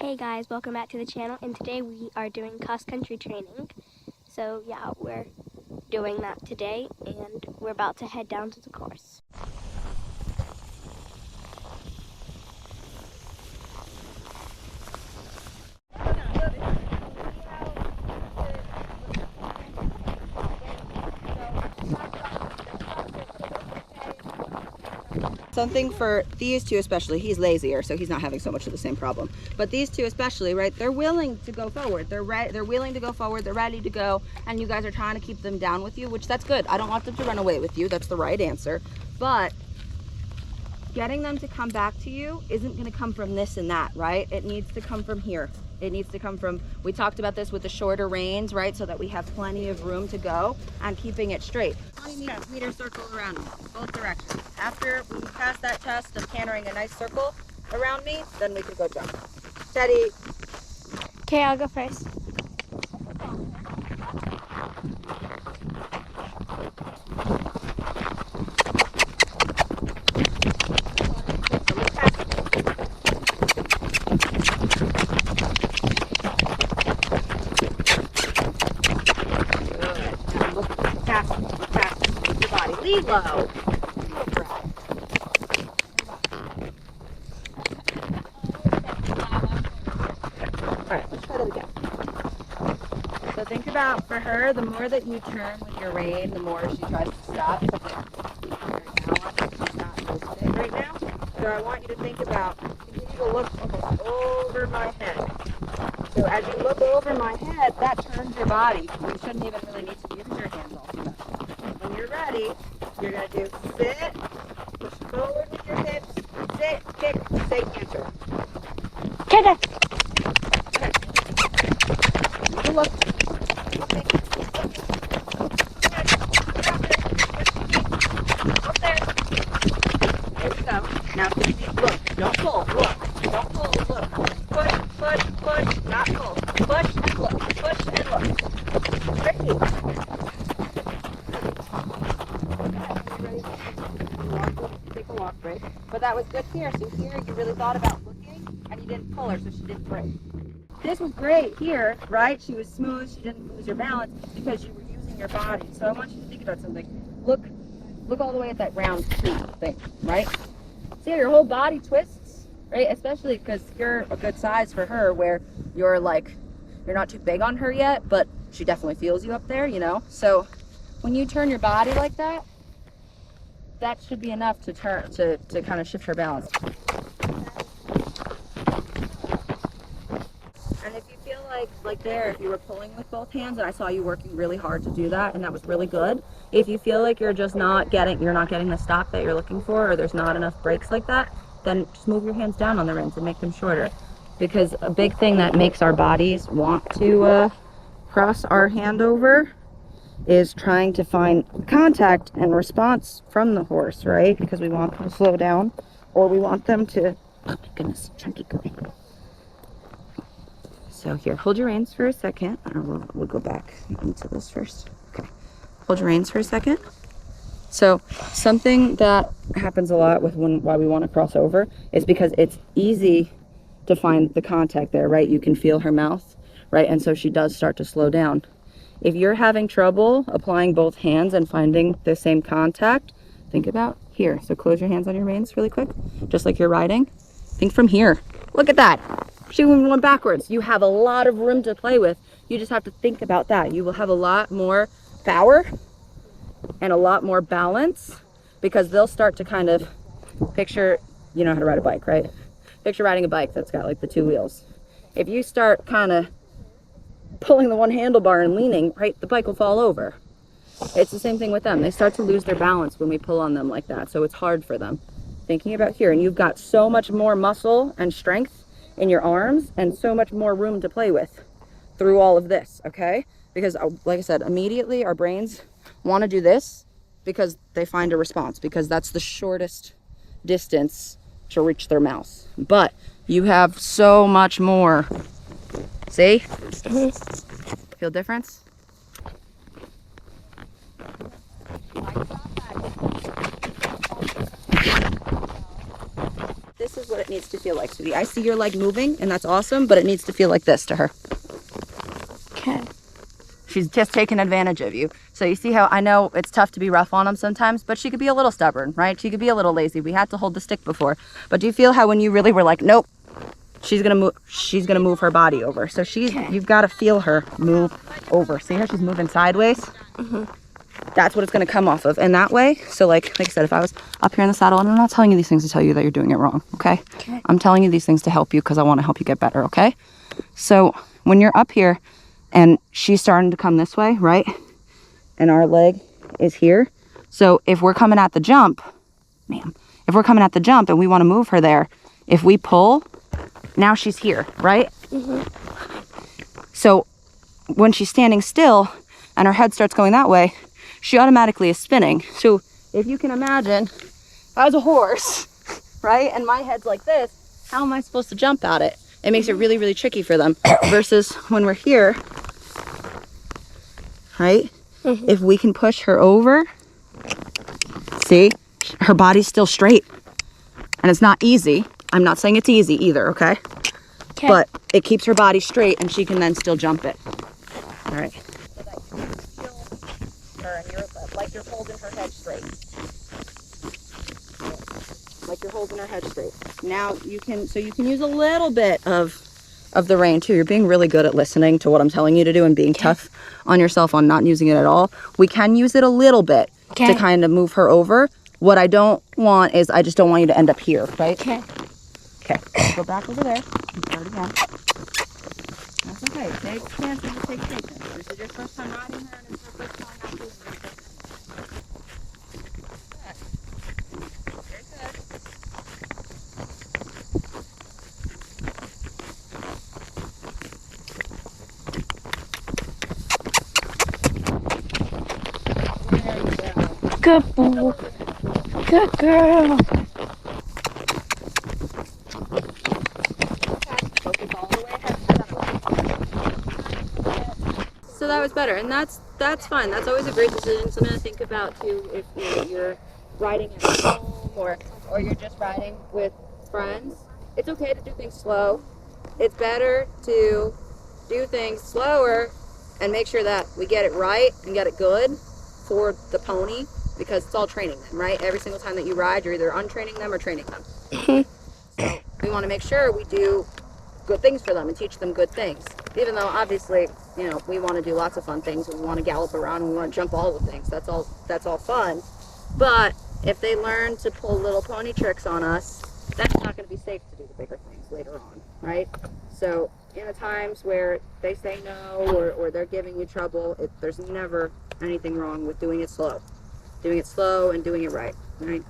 Hey guys, welcome back to the channel, and today we are doing cross-country training. So yeah, we're doing that today, and we're about to head down to the course. Something for these two especially, he's lazier, so he's not having so much of the same problem. But these two especially, right, they're willing to go forward. They're willing to go forward, they're ready to go, and you guys are trying to keep them down with you, which that's good. I don't want them to run away with you, that's the right answer. But getting them to come back to you isn't gonna come from this and that, right? It needs to come from here. It needs to come from, we talked about this with the shorter reins, right? So that we have plenty of room to go and keeping it straight. 20-meter circle around me, both directions. After we pass that test of cantering a nice circle around me, then we can go jump. Steady. Okay, I'll go first. Fast, your body. Lead low. Alright, let's try that again. So think about, for her, the more that you turn with your rein, the more she tries to stop. She's not listening right now. So I want you to think about, continue to look almost over my head. So as you look over my head, that turns your body. You shouldn't even really need to use your hands all too much. When you're ready, you're going to do sit, push forward with your hips, sit, kick, say canter. Canter! Okay. You look. Up there. There you go. Now look. Don't pull. Look. Don't pull. Look. Push, push, push. Not pull. Push and look. Push and look. Ready? Take a walk break. But that was good here. So here you really thought about looking and you didn't pull her, so she didn't break. This was great here, right? She was smooth, she didn't lose your balance because you were using your body. So I want you to think about something. Look all the way at that round tree thing, right? See how your whole body twists, right? Especially because you're a good size for her where you're not too big on her yet, but she definitely feels you up there, you know? So when you turn your body like that, that should be enough to kind of shift her balance. And if you feel like there, if you were pulling with both hands, and I saw you working really hard to do that, and that was really good. If you feel like you're not getting the stop that you're looking for, or there's not enough breaks like that, then just move your hands down on the reins and make them shorter. Because a big thing that makes our bodies want to cross our hand over is trying to find contact and response from the horse, right? Because we want them to slow down, or we want them to, oh my goodness, chunky girl. So here, hold your reins for a second. We'll go back into this first. Okay, hold your reins for a second. So something that happens a lot with why we want to cross over is because it's easy to find the contact there, right? You can feel her mouth, right? And so she does start to slow down. If you're having trouble applying both hands and finding the same contact, think about here. So close your hands on your reins really quick, just like you're riding. Think from here. Look at that. She went backwards. You have a lot of room to play with. You just have to think about that. You will have a lot more power and a lot more balance because they'll start to kind of picture, you know how to ride a bike, right? Picture riding a bike that's got like the two wheels. If you start kind of pulling the one handlebar and leaning, right, the bike will fall over. It's the same thing with them. They start to lose their balance when we pull on them like that. So it's hard for them. Thinking about here, and you've got so much more muscle and strength in your arms and so much more room to play with through all of this, okay? Because like I said, immediately our brains want to do this because they find a response, because that's the shortest distance to reach their mouth. But you have so much more. See? Feel difference? this is what it needs to feel like, sweetie. I see your leg moving, and that's awesome, but it needs to feel like this to her. Okay. She's just taking advantage of you. So you see how I know it's tough to be rough on them sometimes, but she could be a little stubborn, right? She could be a little lazy. We had to hold the stick before. But do you feel how when you really were like, nope, she's gonna move her body over. So you've got to feel her move over. See how she's moving sideways? Mm-hmm. That's what it's gonna come off of. And that way, so like I said, if I was up here in the saddle, and I'm not telling you these things to tell you that you're doing it wrong, okay? I'm telling you these things to help you because I want to help you get better, okay? So when you're up here, and she's starting to come this way, right? And our leg is here. So if we're coming at the jump, if we're coming at the jump and we want to move her there, if we pull, now she's here, right? Mm-hmm. So when she's standing still and her head starts going that way, she automatically is spinning. So if you can imagine, if I was a horse, right? And my head's like this, how am I supposed to jump at it? It makes it really, really tricky for them. Versus when we're here, right? Mm-hmm. If we can push her over, see, her body's still straight. And it's not easy. I'm not saying it's easy either, okay? But it keeps her body straight and she can then still jump it. All right. So that you feel her and you're like you're holding her head straight. Like you're holding her head straight. Now you can use a little bit of the rein too. You're being really good at listening to what I'm telling you to do and being tough on yourself on not using it at all. We can use it a little bit to kind of move her over. What I don't want is I just don't want you to end up here, right? Okay. Go back over there and start again. That's okay. Take chances to take patience. This is your first time riding her and it's her first time not doing anything. Good boy. Good girl. So that was better, and that's fine. That's always a great decision. Something to think about too if you're riding at home or you're just riding with friends. It's okay to do things slow. It's better to do things slower and make sure that we get it right and get it good for the pony, because it's all training them, right? Every single time that you ride, you're either untraining them or training them. So we want to make sure we do good things for them and teach them good things. Even though obviously, you know, we want to do lots of fun things. We want to gallop around and we want to jump all the things. That's all fun. But if they learn to pull little pony tricks on us, that's not going to be safe to do the bigger things later on, right? So in the times where they say no or they're giving you trouble, there's never anything wrong with doing it slow. Doing it slow and doing it right, right?